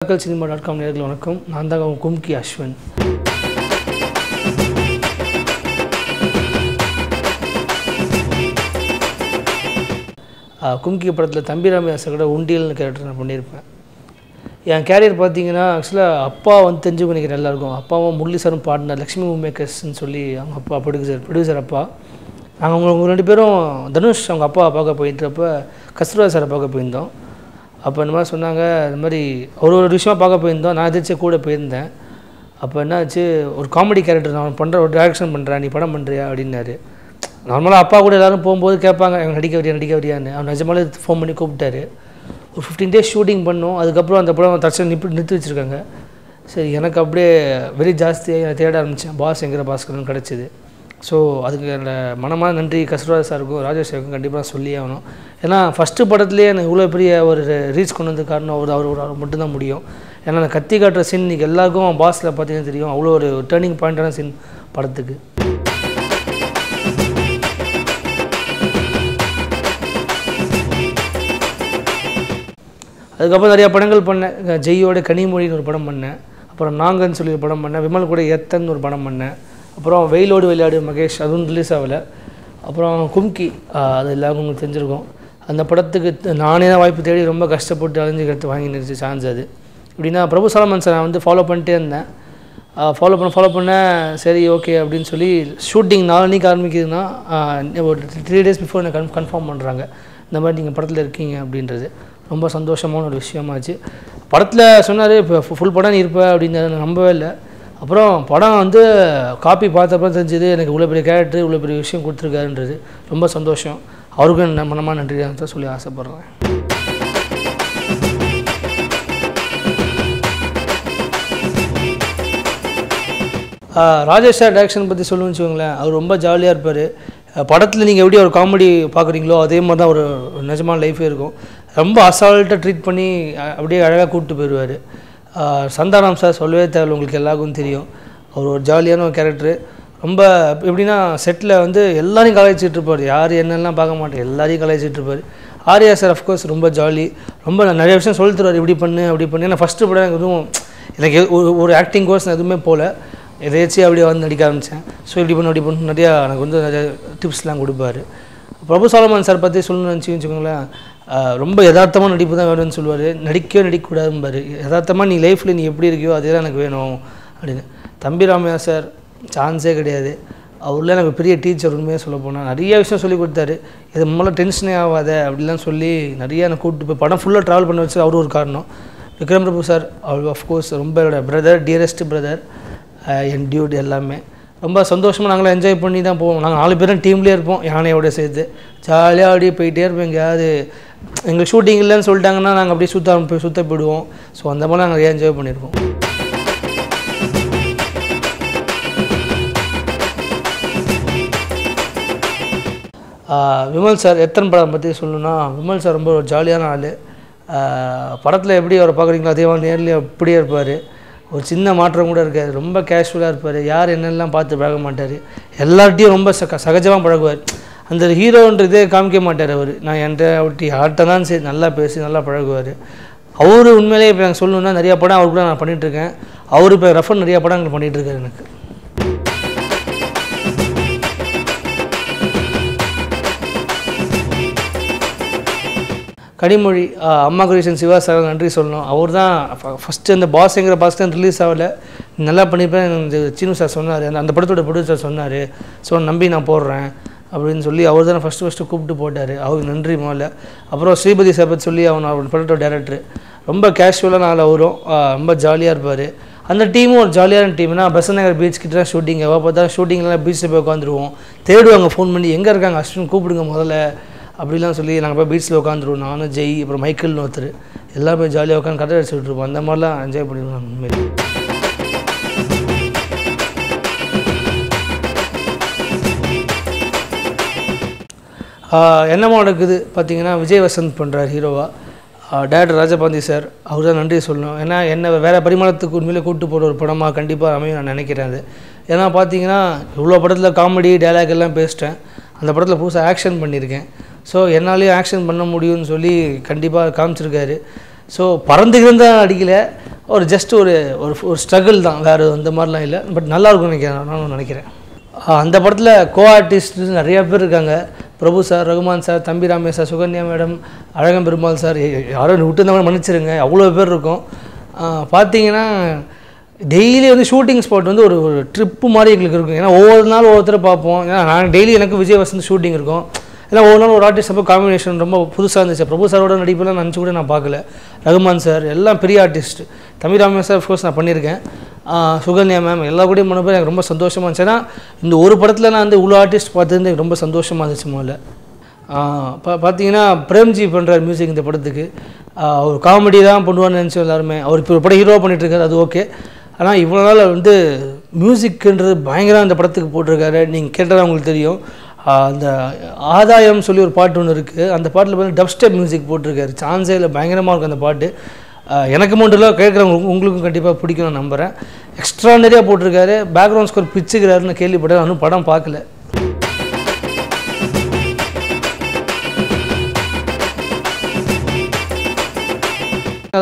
cinema.com நேயர்களுக்கு வணக்கம். நான் தான் கும்கி அஸ்வின். கும்கி படத்தில் தம்பி ராமையாசர் கூட உண்டியல்னு கேரக்டர் நான் பண்ணியிருப்பேன். என் கேரியர் பார்த்தீங்கன்னா ஆக்சுவலாக அப்பா வந்து தெரிஞ்சு நினைக்கிறேன் எல்லாருக்கும். அப்பாவும் முரளி சாரும் பாடினார் லக்ஷ்மி மூமேக்கர்ஸ்ன்னு சொல்லி அவங்க அப்பா ப்ரொடியூசர் அப்பா. நாங்கள் அவங்க ரெண்டு பேரும் தனுஷ் அவங்க அப்பா பார்க்க போயிட்டுறப்ப கஸ்தூரிராஜ் சாரை பார்க்க போயிருந்தோம். அப்போ இந்த மாதிரி சொன்னாங்க, இந்த மாதிரி ஒரு விஷயமாக பார்க்க போயிருந்தோம். நான் எதிர்த்து கூட போயிருந்தேன். அப்போ என்னாச்சு, ஒரு காமெடி கேரக்டர் நான் பண்ணுற ஒரு டைரக்ஷன் பண்ணுறேன், நீ படம் பண்ணுறியா அப்படின்னாரு. நார்மலாக அப்பா கூட எல்லோரும் போகும்போது கேட்பாங்க, அவங்க நடிக்க வரியான்னு. அவர் நிஜமாலே ஃபோன் பண்ணி கூப்பிட்டாரு. ஒரு 15 days ஷூட்டிங் பண்ணோம். அதுக்கப்புறம் அந்த படம் தட்சணை நிறுத்தி வச்சுருக்காங்க. சரி, எனக்கு அப்படியே வெறி ஜாஸ்தியாக என்னை தேட ஆரம்பித்தேன். பாஸ் என்கிற பாஸ்கரன் கிடச்சிது. ஸோ அதுக்கு என்னோடய மனமான நன்றி கஸ்தூரிராஜ் சாருக்கும் ராஜேஷ் சாருக்கும் கண்டிப்பாக சொல்லி ஆகணும். ஏன்னா ஃபஸ்ட்டு படத்துலேயே எனக்கு இவ்வளோ பெரிய ஒரு ரீச் கொண்டு வந்து காரணம் அவர் மட்டும்தான் முடியும். ஏன்னா அந்த கத்தி காட்டுற சீன் இன்றைக்கி எல்லாருக்கும் பாஸில் பார்த்தீங்கன்னா தெரியும். அவ்வளோ ஒரு டேர்னிங் பாயிண்டான சீன் படத்துக்கு. அதுக்கப்புறம் நிறையா படங்கள் பண்ணேன். ஜெய்யோட கனிமொழின்னு ஒரு படம் பண்ணேன். அப்புறம் நாங்கன்னு சொல்லி ஒரு படம் பண்ணேன். விமல் கூட எத்தன்னு ஒரு படம் பண்ணேன். அப்புறம் வெயிலோடு விளையாடு மகேஷ், அதுவும் ரிலீஸ் ஆகலை. அப்புறம் கும்கி, அது எல்லாருக்கும் உங்களுக்கு தெரிஞ்சிருக்கும். அந்த படத்துக்கு நானே தான் வாய்ப்பு தேடி ரொம்ப கஷ்டப்பட்டு அழிஞ்சுக்கிறது வாங்கி நிறுத்தி சான்ஸ். அது எப்படின்னா பிரபு சாலமன் சார் நான் வந்து ஃபாலோ பண்ணிட்டே இருந்தேன். ஃபாலோ பண்ண சரி ஓகே அப்படின்னு சொல்லி ஷூட்டிங் 4 மணிக்கு ஆரம்பிக்குதுன்னா ஒரு 3 days பிஃபோர் எனக்கு கன்ஃபார்ம் பண்ணுறாங்க, இந்த மாதிரி நீங்கள் படத்தில் இருக்கீங்க அப்படின்றது. ரொம்ப சந்தோஷமான ஒரு விஷயமாச்சு. படத்தில் சொன்னார், இப்போ ஃபுல் படம் நீ இருப்ப அப்படின்னு நான் நம்பவே இல்லை. அப்புறம் படம் வந்து காப்பி பார்த்தப்பறம் தெரிஞ்சது எனக்கு இவ்வளோ பெரிய கேரக்டர் இவ்வளோ பெரிய விஷயம் கொடுத்துருக்காருன்றது ரொம்ப சந்தோஷம். அவருக்கும் மனமாக நன்றி தான் சொல்லி ஆசைப்பட்றேன். ராஜேஷ் சார் டைரக்ஷன் பற்றி சொல்லணும்னு வச்சுக்கோங்களேன். அவர் ரொம்ப ஜாலியாக இருப்பார். படத்தில் நீங்கள் எப்படி ஒரு காமெடி பார்க்குறீங்களோ அதே மாதிரி தான் ஒரு நிஜமான லைஃபே இருக்கும். ரொம்ப அசால்ட்டாக ட்ரீட் பண்ணி அப்படியே அழகாக கூப்பிட்டு போயிடுவார். சந்தானம் சார் சொல்லவே தேவை, உங்களுக்கு எல்லாருக்கும் தெரியும். அவர் ஒரு ஜாலியான ஒரு கேரக்டரு. ரொம்ப எப்படின்னா செட்டில் வந்து எல்லாரையும் கலாய்ச்சிட்ருப்பார். யார் என்னெல்லாம் பார்க்க மாட்டேன், எல்லாரையும் கலாய்ச்சிட்ருப்பார். ஆர்யா சார் அஃப்கோர்ஸ் ரொம்ப ஜாலி. ரொம்ப நிறைய விஷயம் சொல்லி தருவார், இப்படி பண்ணு அப்படி பண்ணு. ஏன்னா ஃபஸ்ட்டு படம் எனக்கு ஒரு ஆக்டிங் கோர்ஸ் நான் எதுவுமே போகல, எதாச்சும் அப்படியே வந்து நடிக்க ஆரம்பித்தேன். ஸோ இப்படி பண்ணு நிறையா எனக்கு வந்து நிறைய டிப்ஸ்லாம் கொடுப்பார். பிரபு சாலமன் சார் பற்றி சொல்லணும்னு வச்சுக்கோங்களேன். ரொம்ப யதார்த்தமாக நடிப்பு தான் வேணும்னு சொல்லுவார். நடிக்கக்கூடாதும்பார். யதார்த்தமாக நீ லைஃப்பில் நீ எப்படி இருக்கியோ அதே தான் எனக்கு வேணும் அப்படின்னு. தம்பி ராமையா சார் சான்ஸே கிடையாது. அவரில் எனக்கு பெரிய டீச்சர். உண்மையாக சொல்ல போனால் நிறைய விஷயம் சொல்லி கொடுத்தாரு. இது முன்னாள் டென்ஷனே ஆகாத அப்படிலாம் சொல்லி நிறையா எனக்கு கூப்பிட்டு போய் படம் ஃபுல்லாக ட்ராவல் பண்ண வச்சு அவரும் ஒரு காரணம். விக்ரம் பிரபு சார் அவர் ஆஃப்கோர்ஸ் ரொம்ப என்னோட பிரதர், டியரஸ்ட் பிரதர், என் டியூட் எல்லாமே. ரொம்ப சந்தோஷமாக நாங்களாம் என்ஜாய் பண்ணி தான் போவோம். நாங்கள் 4 பேரும் டீம்லேயே இருப்போம், யானையோட சேர்த்து ஜாலியாக அப்படியே போயிட்டே இருப்போம். எங்கேயாவது எங்களுக்கு ஷூட்டிங் இல்லைன்னு சொல்லிட்டாங்கன்னா நாங்கள் அப்படியே சுற்ற போயிடுவோம். ஸோ அந்த மாதிரி நாங்கள் நிறையா என்ஜாய் பண்ணியிருக்கோம். விமல் சார் எத்தனை படம் பற்றி சொல்லணுன்னா, விமல் சார் ரொம்ப ஒரு ஜாலியான ஆள். படத்தில் எப்படி அவரை பார்க்குறீங்களோ அதே மாதிரி நேர்லேயே அப்படியே இருப்பார். ஒரு சின்ன மாற்றம் கூட இருக்காது. ரொம்ப கேஷுவலாக இருப்பார். யார் என்னெல்லாம் பார்த்து பழக மாட்டார். எல்லார்ட்டையும் ரொம்ப சகஜமாக பழகுவார். அந்த ஹீரோன்றதே காமிக்க மாட்டார் அவர். நான் என்கிட்ட அவர்கிட்ட யார்கிட்ட தான் சரி நல்லா பேசி நல்லா பழகுவார். அவர் உண்மையிலேயே இப்போ எனக்கு சொல்லணுன்னா நிறையா படம் அவர் கூட நான் பண்ணிகிட்ருக்கேன். அவர் இப்போ ரெஃபர் நிறையா படங்கள் பண்ணிகிட்ருக்காரு எனக்கு. கனிமொழி, அம்மா கிருஷ்ணன், சிவா சார் நன்றி சொல்லணும். அவர் தான் ஃபஸ்ட்டு அந்த பாஸ்ங்கிற பாஸ்க்கு ரிலீஸ் ஆகலை, நல்லா பண்ணியிருப்பேன். சீனு சார் சொன்னார், அந்த படத்தோட ப்ரொடியூசர் சொன்னார். ஸோ நம்பி நான் போடுறேன் அப்படின்னு சொல்லி அவர் தான் ஃபஸ்ட்டு கூப்பிட்டு போட்டார். அவருக்கு நன்றி முதல்ல. அப்புறம் ஸ்ரீபதி சார் பற்றி சொல்லி அவர் படத்தோட டேரக்டர் ரொம்ப கேஷுவலான ஆள். அவரும் ரொம்ப ஜாலியாக இருப்பார். அந்த டீமும் ஒரு ஜாலியான டீம்னா பெசன்ட் நகர் பீச் கிட்ட தான் ஷூட்டிங். எவ்வளோ பார்த்தா ஷூட்டிங்லாம் பீச்சில் போய் உட்காந்துருவோம். தேடுவாங்க, ஃபோன் பண்ணி எங்கே இருக்காங்க அஸ்வின் கூப்பிடுங்க முதல்ல அப்படிலாம் சொல்லி நாங்கள் போய் பீச்சில் உட்காந்துருவோம். நானும் ஜெய் அப்புறம் மைக்கேல்னு ஒருத்தர் எல்லாம் போய் ஜாலியாக உட்காந்து கதை அடிச்சுட்டு இருப்போம். அந்த மாதிரிலாம் என்ஜாய் பண்ணிடுவோம். உண்மையிலே என்னமோ நடக்குது பார்த்தீங்கன்னா, விஜய் வசந்த் பண்ணுறார் ஹீரோவாக. டேரக்டர் ராஜபாந்தி சார், அவர் தான் நன்றி சொல்லணும். ஏன்னா என்ன வேறு பரிமாணத்துக்கு உண்மையிலே கூப்பிட்டு போகிற ஒரு படமாக கண்டிப்பாக அமையும் நான் நினைக்கிறேன். அது ஏன்னா பார்த்தீங்கன்னா இவ்வளோ படத்தில் காமெடி டைலாக் எல்லாம் பேசிட்டேன். அந்த படத்தில் புதுசாக ஆக்ஷன் பண்ணியிருக்கேன். ஸோ என்னாலேயும் ஆக்ஷன் பண்ண முடியும்னு சொல்லி கண்டிப்பாக காமிச்சிருக்காரு. ஸோ பறந்துக்கிட்டு தான் அடிக்கலை, ஒரு ஜஸ்ட் ஒரு ஒரு ஸ்ட்ரகிள் தான், வேறு அந்த மாதிரிலாம் இல்லை. பட் நல்லாயிருக்கும்னு நினைக்கிறேன், நானும் நினைக்கிறேன். அந்த படத்தில் கோ ஆர்டிஸ்ட் நிறையா பேர் இருக்காங்க. பிரபு sir, Rahman sir, Thambi Ramaiah sir, Sukanya madam, Azhagam Perumal sir, யாரும் விட்டுருந்தவங்க மன்னிச்சிருங்க, அவ்வளோ பேர் இருக்கும். பார்த்தீங்கன்னா டெய்லி வந்து ஷூட்டிங் ஸ்பாட் வந்து ஒரு ட்ரிப்பு மாதிரி எங்களுக்கு இருக்கும். ஏன்னா ஒவ்வொரு நாள் ஒவ்வொருத்தரை பார்ப்போம். ஏன்னா நான் டெய்லி எனக்கு விஜய் வசந்த் ஷூட்டிங் இருக்கும். ஏன்னா ஒவ்வொரு நாள் ஒரு ஆர்டிஸ்ட் அப்போ காம்பினேஷன் ரொம்ப புதுசாக இருந்துச்சு. பிரபு சாரோட நடிப்பெல்லாம் நினச்சி கூட நான் பார்க்கல. ரகுமான் சார் எல்லாம் பெரிய ஆர்டிஸ்ட். தம்பி ராமே சார் அஃப்கோர்ஸ் நான் பண்ணியிருக்கேன். சுகன்யா மேம் எல்லா கூடயும் பண்ண பேர் எனக்கு ரொம்ப சந்தோஷமாக இருந்துச்சு. ஏன்னா இந்த ஒரு படத்தில் நான் வந்து இவ்வளோ ஆர்டிஸ்ட் பார்த்தது எனக்கு ரொம்ப சந்தோஷமாக இருந்துச்சு. முதல்ல பார்த்தீங்கன்னா பிரேம்ஜி பண்ணுறார் மியூசிக் இந்த படத்துக்கு. அவர் காமெடி தான் பண்ணுவார்னு நினச்சோம் எல்லாருமே. அவர் இப்போ ஒரு படம் ஹீரோ பண்ணிகிட்ருக்காரு, அது ஓகே. ஆனால் இவ்வளோ நாள் வந்து மியூசிக்குன்றது பயங்கரம் அந்த படத்துக்கு போட்டிருக்காரு. நீங்கள் கேட்டால் உங்களுக்கு தெரியும். அந்த ஆதாயம் சொல்லி ஒரு பாட்டு ஒன்று இருக்குது. அந்த பாட்டில் வந்து டப்ஸ்டெப் மியூசிக் போட்டிருக்காரு. சான்ஸே இல்லை, பயங்கரமாக இருக்கும் அந்த பாட்டு. எனக்கு மட்டும் இல்லை, கேட்குறவங்க உங்களுக்கும் கண்டிப்பாக பிடிக்கும் நான் நம்புகிறேன். எக்ஸ்ட்ரானரியாக போட்டிருக்காரு. பேக்ரவுண்ட் ஸ்கோர் பிச்சுக்கிறாருன்னு கேள்விப்பட்டேன். இன்னும் படம் பார்க்கல.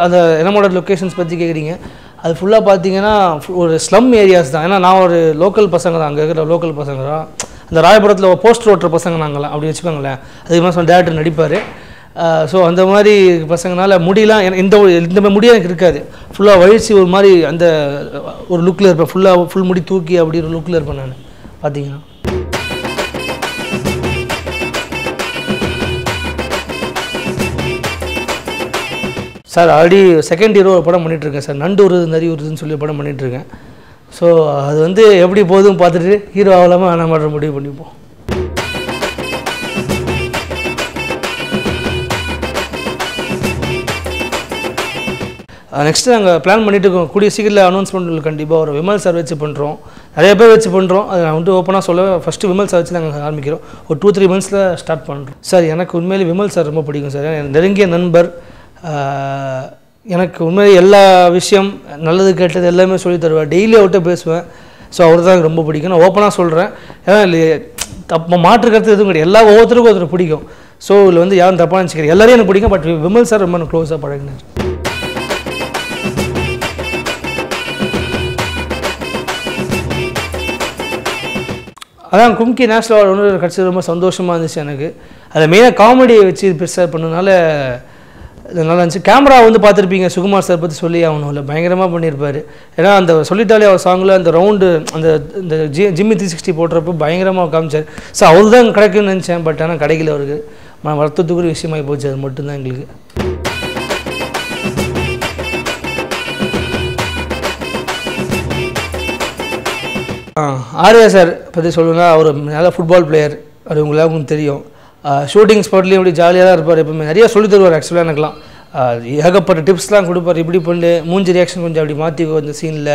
அந்த என்னமோட லொக்கேஷன்ஸ் பற்றி கேட்குறீங்க. அது ஃபுல்லாக பார்த்தீங்கன்னா ஒரு ஸ்லம் ஏரியாஸ் தான். ஏன்னா நான் ஒரு லோக்கல் பசங்க தான், அங்கே இருக்கிற லோக்கல் பசங்க தான். அந்த ராயபுரத்தில் போஸ்டர் ஓட்டுற பசங்க நாங்களாம், அப்படி வச்சுக்கோங்களேன். அதுக்கு மாதிரி டேரக்டர் நடிப்பார். ஸோ அந்த மாதிரி பசங்கனால முடியலாம் இந்த மாதிரி முடியாக எனக்கு இருக்காது. ஃபுல்லாக வழிச்சு ஒரு மாதிரி அந்த ஒரு லுக்கில் இருப்பேன். ஃபுல் முடி தூக்கி அப்படி ஒரு லுக்கில் இருப்பேன் நான். பார்த்தீங்கன்னா சார் ஆல்ரெடி செகண்ட் ஹீரோ படம் பண்ணிகிட்ருக்கேன் சார். நண்டு உருது நரி உருதுன்னு சொல்லி படம் பண்ணிகிட்ருக்கேன். ஸோ அது வந்து எப்படி போதும் பார்த்துட்டு ஹீரோ ஆகலாமல் ஆனால் மாற்ற முடிவு பண்ணிப்போம். நெக்ஸ்ட்டு நாங்கள் பிளான் பண்ணிட்டு இருக்கோம். கூடிய சீக்கிரத்தில் அனௌன்ஸ்மெண்ட் கண்டிப்பாக ஒரு விமல் சார் வச்சு பண்ணுறோம். நிறைய பேர் வச்சு பண்ணுறோம். அதை நான் வந்து ஓப்பனாக சொல்ல ஃபஸ்ட்டு விமல் சார் வச்சு நாங்கள் ஆரம்பிக்கிறோம். ஒரு 2-3 மந்த்ஸில் ஸ்டார்ட் பண்ணுறோம். சார் எனக்கு உண்மையிலே விமல் சார் ரொம்ப பிடிக்கும் சார். நெருங்கிய நண்பர். எனக்கு உண்மையிலே எல்லா விஷயம் நல்லது கேட்டது எல்லாமே சொல்லி தருவேன். டெய்லி அவர்கிட்ட பேசுவேன். ஸோ அவர் தான் எனக்கு ரொம்ப பிடிக்கும். நான் ஓப்பனாக சொல்கிறேன். ஏன்னா தப்பு மாற்று கருத்து எதுவும் கிடையாது. ஒவ்வொருத்தருக்கும் ஒருத்தர் பிடிக்கும். ஸோ இதில் வந்து யாரும் தப்பாக நினச்சிக்கிறேன். எல்லாரையும் எனக்கு பிடிக்கும். பட் விமல் சார் ரொம்ப க்ளோஸாக பழகினார். அதான் கும்கி நேஷ்னல் அவார்டு ஒன்று கிடச்சது ரொம்ப சந்தோஷமாக இருந்துச்சு எனக்கு. அதில் மெயினாக காமெடியை வச்சு பெருசாக பண்ணதுனால நல்லா இருந்துச்சு. கேமரா வந்து பார்த்துருப்பீங்க, சுகுமார் சார் பற்றி சொல்லி ஆகணும். இல்லை பயங்கரமாக பண்ணியிருப்பார். ஏன்னா அந்த சொல்லிட்டாலே அவர் சாங்கில் அந்த ரவுண்டு அந்த இந்த ஜிம்மி 360 போடுறப்போ பயங்கரமாக காமிச்சார். ஸோ அவரு தான் கிடைக்கும்னு நினச்சேன். பட் ஆனால் கிடைக்கல. அவருக்கு வருத்தத்துக்குரிய விஷயமாகி போச்சு. அது மட்டும்தான் எங்களுக்கு. ஆர்யா சார் பற்றி சொல்லுங்கள். அவர் நல்ல ஃபுட்பால் பிளேயர். அது உங்களுக்கு தெரியும். ஷூட்டிங் ஸ்பாட்லேயும் இப்படி ஜாலியாக தான் இருப்பார். எப்பவுமே நிறைய சொல்லி தருவார். ஆக்சுவலாக எனக்குலாம் ஏகப்பட்ட டிப்ஸ்லாம் கொடுப்பார். இப்படி பண்ணு, மூஞ்சி ரியாக்ஷன் கொஞ்சம் அப்படி மாற்றி இந்த சீனில்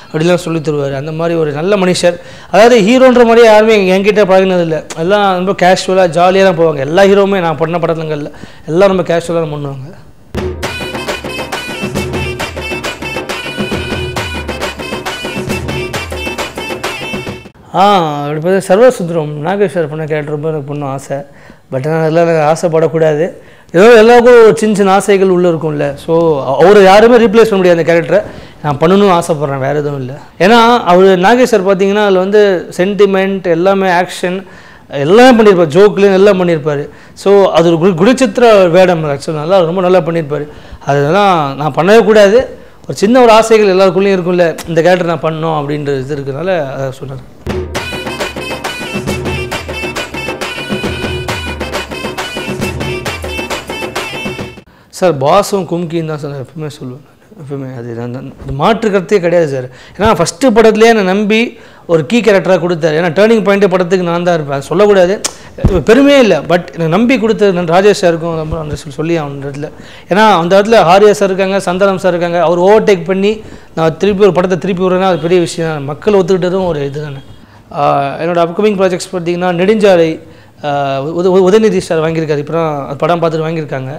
அப்படிலாம் சொல்லி தருவார். அந்த மாதிரி ஒரு நல்ல மனுஷர். அதாவது ஹீரோன்ற மாதிரியே யாருமே என்கிட்ட பழகினதில்லை. எல்லாம் ரொம்ப கேஷுவலாக ஜாலியாக தான் போவாங்க. எல்லா ஹீரோவுமே நான் பண்ண படத்துங்களில் எல்லாம் ரொம்ப கேஷுவலாக தான் பண்ணுவாங்க. அப்படி பார்த்தா சர்வசுந்தரம் நாகேஸ்வர் பண்ண கேரக்டர் ரொம்ப எனக்கு பண்ணணும் ஆசை. பட் ஆனால் அதெல்லாம் எனக்கு ஆசைப்படக்கூடாது. ஏதோ எல்லாருக்கும் ஒரு சின்ன ஆசைகள் உள்ளே இருக்கும்ல. ஸோ அவர் யாருமே ரீப்ளேஸ் பண்ண முடியாது அந்த கேரக்டரை. நான் பண்ணணும்னு ஆசைப்பட்றேன், வேறு எதுவும் இல்லை. ஏன்னா அவர் நாகேஸ்வர் பார்த்தீங்கன்னா அதில் வந்து சென்டிமெண்ட் எல்லாமே ஆக்ஷன் எல்லாமே பண்ணியிருப்பார். ஜோக்லேயும் எல்லாம் பண்ணியிருப்பார். ஸோ அது ஒரு குணச்சித்திர வேடம். ஆக்சுவலாக நல்லா ரொம்ப நல்லா பண்ணியிருப்பார். அதெல்லாம் நான் பண்ணவே கூடாது. ஒரு சின்ன ஒரு ஆசைகள் எல்லாருக்குள்ளேயும் இருக்கும்ல, இந்த கேரக்டர் நான் பண்ணோம் அப்படின்ற இது இருக்கிறதுனால அதை சொன்னார். சார் பாஸும் கும்கின்னு தான் சார் நான் எப்பவுமே சொல்லுவேன். எப்பவுமே அது அந்த மாற்று கருத்தே கிடையாது சார். ஏன்னா ஃபஸ்ட்டு படத்துலேயே என்னை நம்பி ஒரு கீ கேரக்டராக கொடுத்தாரு. ஏன்னா டேர்னிங் பாயிண்ட்டு படத்துக்கு நான் தான் இருப்பேன். சொல்லக்கூடாது, பெருமையே இல்லை. பட் எனக்கு நம்பி கொடுத்தது நான் ராஜேஷ் சாருக்கும் ரொம்ப அந்த சொல்லி அந்த இடத்துல. ஏன்னா அந்த இடத்துல ஆர்யா சார் இருக்காங்க, சந்தானம் சார் இருக்காங்க. அவர் ஓவர்டேக் பண்ணி நான் திருப்பி ஒரு படத்தை திருப்பி விடுறேன்னா அது பெரிய விஷயம் தான். மக்கள் ஒத்துக்கிட்டதும் ஒரு இது தானே. என்னோடய அப்கமிங் ப்ராஜெக்ட்ஸ் பார்த்திங்கன்னா நெடுஞ்சாலை உதயநிதி சார் வாங்கியிருக்காரு. இப்போ தான் படம் பார்த்துட்டு வாங்கியிருக்காங்க.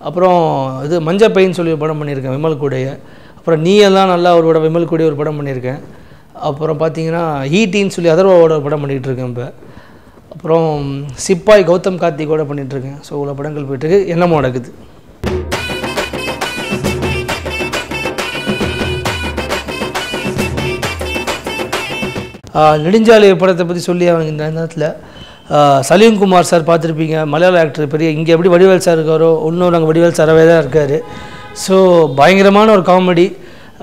அப்புறம் இது மஞ்சப்பைன்னு சொல்லி ஒரு படம் பண்ணியிருக்கேன் விமல் கூடைய. அப்புறம் நீ எல்லாம் நல்லா அவரோட விமல் கூடைய ஒரு படம் பண்ணியிருக்கேன். அப்புறம் பார்த்தீங்கன்னா ஈட்டின்னு சொல்லி அதர்வாவோட ஒரு படம் பண்ணிகிட்டு இருக்கேன் இப்போ. அப்புறம் சிப்பாய் கௌதம் கார்த்திகோட பண்ணிகிட்ருக்கேன். ஸோ இவ்வளோ படங்கள் போயிட்டுருக்கு. என்னமோ நடக்குது. நெடுஞ்சாலை படத்தை பற்றி சொல்லி அவங்க இந்த நேரத்தில் சலீம் குமார் சார் பார்த்துருப்பீங்க, மலையாள ஆக்டர் பெரிய. இங்கே எப்படி வடிவேல் சார் இருக்காரோ இன்னொரு அங்கே வடிவேல் சாராகவே தான் இருக்கார். ஸோ பயங்கரமான ஒரு காமெடி.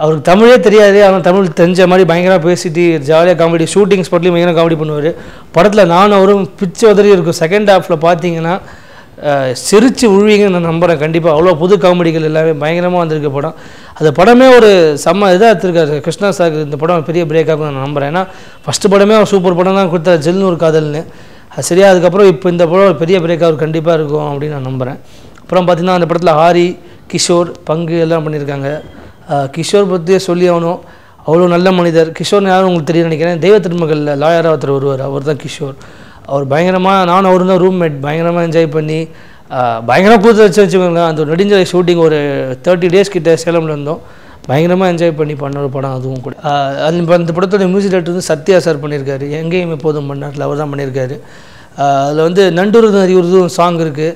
அவருக்கு தமிழே தெரியாது, ஆனால் தமிழ் தெரிஞ்ச மாதிரி பயங்கரமாக பேசிட்டு ஜாலியாக காமெடி, ஷூட்டிங் ஸ்பாட்லேயும் பயங்கர காமெடி பண்ணுவார். படத்தில் நானும் அவரும் பிச்சு உதறி இருக்கும். செகண்ட் ஹாஃபில் பார்த்தீங்கன்னா சிரித்து உழுவீங்கன்னு நான் நம்புகிறேன். கண்டிப்பாக அவ்வளோ புது காமெடிகள் எல்லாமே பயங்கரமாக வந்திருக்க படம். அந்த படமே ஒரு செம்ம இதாக எடுத்துருக்காரு கிருஷ்ணா சார். இந்த படம் பெரிய பிரேக் ஆகும் நான் நம்புகிறேன். ஏன்னா ஃபஸ்ட்டு படமே ஒரு சூப்பர் படம் தான் கொடுத்தாரு, ஜெல்னு ஒரு காதல்னு. அது சரியா, அதுக்கப்புறம் இப்போ இந்த படம் ஒரு பெரிய பிரேக் ஆகும் கண்டிப்பாக இருக்கும் அப்படின்னு நான் நம்புகிறேன். அப்புறம் பார்த்திங்கன்னா அந்த படத்தில் ஹாரி, கிஷோர், பங்கு எல்லாம் பண்ணியிருக்காங்க. கிஷோர் பற்றியே சொல்லி ஆகணும், அவ்வளோ நல்ல மனிதர். கிஷோர் யாரும் உங்களுக்கு தெரியும் நினைக்கிறேன், தெய்வ திருமகளில் லாயராக ஒருத்தர் வருவார், அவர் தான் கிஷோர். அவர் பயங்கரமாக, நானும் அவரும் தான் ரூம்மேட், பயங்கரமாக என்ஜாய் பண்ணி பயங்கரமாக கூத்து வச்சுக்கோங்க. அந்த நெடுஞ்சாலை ஷூட்டிங் ஒரு 30 days கிட்ட சேலமில் இருந்தோம். பயங்கரமாக என்ஜாய் பண்ணி பண்ண ஒரு படம் அதுவும் கூட. அந்த படத்தோட மியூசிக் டைரக்டர் வந்து சத்யா சார் பண்ணியிருக்காரு, எங்கேயும் எப்போதும் பண்ணாட்டில் அவர் தான் பண்ணியிருக்காரு. அதில் வந்து நண்டுருது அறிவுறுதும் சாங் இருக்குது.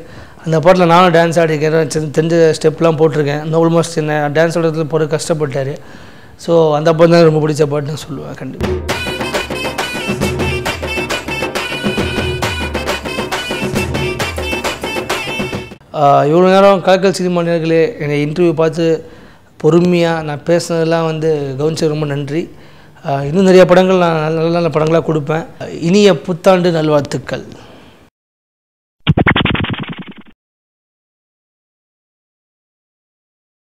அந்த பாட்டில் நானும் டான்ஸ் ஆடிருக்கேன், தெரிஞ்ச ஸ்டெப்லாம் போட்டிருக்கேன். ஆல்மோஸ்ட் என்ன டான்ஸ் ஆடுறதுல போகிற கஷ்டப்பட்டார். ஸோ அந்த பாட்டு தான் ரொம்ப பிடிச்ச பாட்டுன்னு சொல்லுவேன் கண்டிப்பாக. இவ்வளோ நேரம் கலக்கல் சினிமா நேயர்களே என்னை இன்டர்வியூ பார்த்து பொறுமையாக நான் பேசுனதெல்லாம் வந்து கவனிச்சது ரொம்ப நன்றி. இன்னும் நிறைய படங்கள் நான் நல்ல நல்ல படங்களாக கொடுப்பேன். இனிய புத்தாண்டு நல்வாழ்த்துக்கள்.